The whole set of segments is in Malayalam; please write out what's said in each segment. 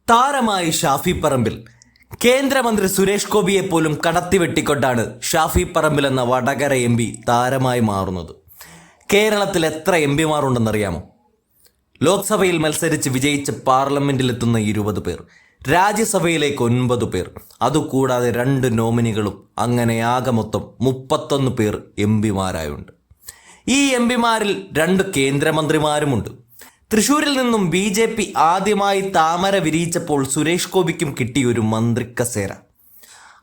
താരമായി ഷാഫി പറമ്പിൽ. കേന്ദ്രമന്ത്രി സുരേഷ് ഗോപിയെ പോലും കടത്തിവെട്ടിക്കൊണ്ടാണ് ഷാഫി പറമ്പിൽ എന്ന വടകര MP താരമായി മാറുന്നത്. കേരളത്തിൽ എത്ര MP മാരുണ്ടെന്നറിയാമോ? ലോക്സഭയിൽ മത്സരിച്ച് വിജയിച്ച് പാർലമെന്റിലെത്തുന്ന 20 പേർ, രാജ്യസഭയിലേക്ക് 9 പേർ, അതുകൂടാതെ 2 നോമിനികളും, അങ്ങനെ ആകെ മൊത്തം 31 പേർ MP മാരായുണ്ട്. ഈ MP മാരിൽ 2 കേന്ദ്രമന്ത്രിമാരുമുണ്ട്. തൃശൂരിൽ നിന്നും BJP ആദ്യമായി താമര വിരിയിച്ചപ്പോൾ സുരേഷ് ഗോപിക്കും കിട്ടിയൊരു മന്ത്രിക്കസേര.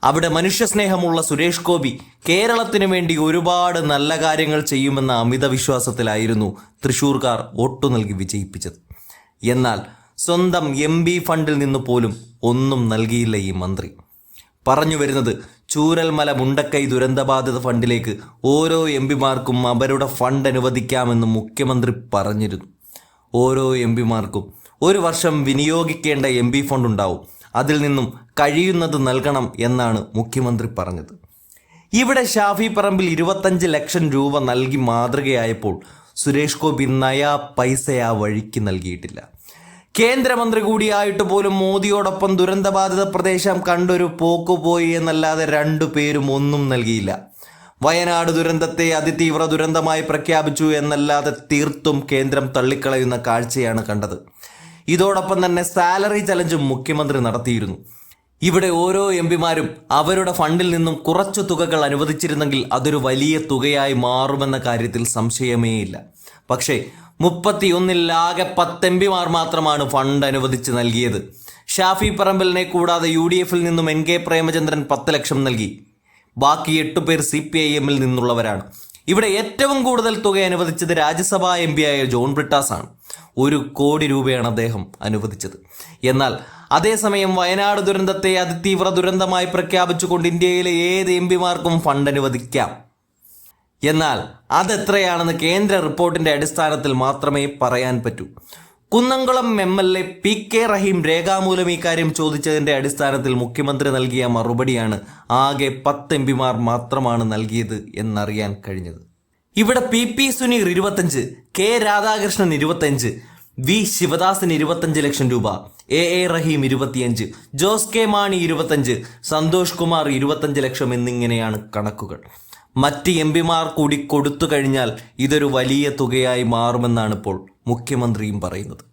അവിടെ മനുഷ്യസ്നേഹമുള്ള സുരേഷ് ഗോപി കേരളത്തിനു വേണ്ടി ഒരുപാട് നല്ല കാര്യങ്ങൾ ചെയ്യുമെന്ന അമിത വിശ്വാസത്തിലായിരുന്നു തൃശൂർക്കാർ വോട്ടു നൽകി വിജയിപ്പിച്ചത്. എന്നാൽ സ്വന്തം MP ഫണ്ടിൽ നിന്ന് പോലും ഒന്നും നൽകിയില്ല ഈ മന്ത്രി. പറഞ്ഞു വരുന്നത്, ചൂരൽമല മുണ്ടക്കൈ ദുരന്തബാധിത ഫണ്ടിലേക്ക് ഓരോ MP മാർക്കും അവരുടെ ഫണ്ട് അനുവദിക്കാമെന്ന് മുഖ്യമന്ത്രി പറഞ്ഞിരുന്നു. ഓരോ MP മാർക്കും ഒരു വർഷം വിനിയോഗിക്കേണ്ട MP ഫണ്ട് ഉണ്ടാവും, അതിൽ നിന്നും കഴിയുന്നത് നൽകണം എന്നാണ് മുഖ്യമന്ത്രി പറഞ്ഞത്. ഇവിടെ ഷാഫി പറമ്പിൽ 25 ലക്ഷം രൂപ നൽകി മാതൃകയായപ്പോൾ സുരേഷ് ഗോപി നയാ പൈസ ആ വഴിക്ക് നൽകിയിട്ടില്ല. കേന്ദ്രമന്ത്രി കൂടിയായിട്ട് പോലും മോദിയോടൊപ്പം ദുരന്തബാധിത പ്രദേശം കണ്ടൊരു പോക്കുപോയി എന്നല്ലാതെ 2 പേരും ഒന്നും നൽകിയില്ല. വയനാട് ദുരന്തത്തെ അതിതീവ്ര ദുരന്തമായി പ്രഖ്യാപിച്ചു എന്നല്ലാതെ തീർത്തും കേന്ദ്രം തള്ളിക്കളയുന്ന കാഴ്ചയാണ് കണ്ടത്. ഇതോടൊപ്പം തന്നെ സാലറി ചലഞ്ചും മുഖ്യമന്ത്രി നടത്തിയിരുന്നു. ഇവിടെ ഓരോ MP മാരും അവരുടെ ഫണ്ടിൽ നിന്നും കുറച്ചു തുകകൾ അനുവദിച്ചിരുന്നെങ്കിൽ അതൊരു വലിയ തുകയായി മാറുമെന്ന കാര്യത്തിൽ സംശയമേയില്ല. പക്ഷേ 31-ൽ ആകെ 10 MP മാർ മാത്രമാണ് ഫണ്ട് അനുവദിച്ച് നൽകിയത്. ഷാഫി പറമ്പിലിനെ കൂടാതെ UDF നിന്നും NK പ്രേമചന്ദ്രൻ 10 ലക്ഷം നൽകി. ബാക്കി 8 പേർ CPIM നിന്നുള്ളവരാണ്. ഇവിടെ ഏറ്റവും കൂടുതൽ തുക അനുവദിച്ചത് രാജ്യസഭാ MP ആയ ജോൺ ബ്രിട്ടാസ് ആണ്. 1 കോടി രൂപയാണ് അദ്ദേഹം അനുവദിച്ചത്. എന്നാൽ അതേസമയം വയനാട് ദുരന്തത്തെ അതിതീവ്ര ദുരന്തമായി പ്രഖ്യാപിച്ചുകൊണ്ട് ഇന്ത്യയിലെ ഏത് MP മാർക്കും ഫണ്ട് അനുവദിക്കാം. എന്നാൽ അതെത്രയാണെന്ന് കേന്ദ്ര റിപ്പോർട്ടിന്റെ അടിസ്ഥാനത്തിൽ മാത്രമേ പറയാൻ പറ്റൂ. കുന്നംകുളം MLA PK റഹീം രേഖാമൂലം ഇക്കാര്യം ചോദിച്ചതിന്റെ അടിസ്ഥാനത്തിൽ മുഖ്യമന്ത്രി നൽകിയ മറുപടിയാണ് ആകെ 10 MP മാർ മാത്രമാണ് നൽകിയത് എന്നറിയാൻ കഴിഞ്ഞത്. ഇവിടെ PP Suneer 25, K Radhakrishnan 25, V Sivadasan 25 ലക്ഷം രൂപ, AA റഹീം 25, ജോസ് K മാണി 25, സന്തോഷ് കുമാർ 25 ലക്ഷം എന്നിങ്ങനെയാണ് കണക്കുകൾ. മറ്റ് MP മാർ കൂടി കൊടുത്തു കഴിഞ്ഞാൽ ഇതൊരു വലിയ തുകയായി മാറുമെന്നാണ് ഇപ്പോൾ മുഖ്യമന്ത്രിയും പറയുന്നത്.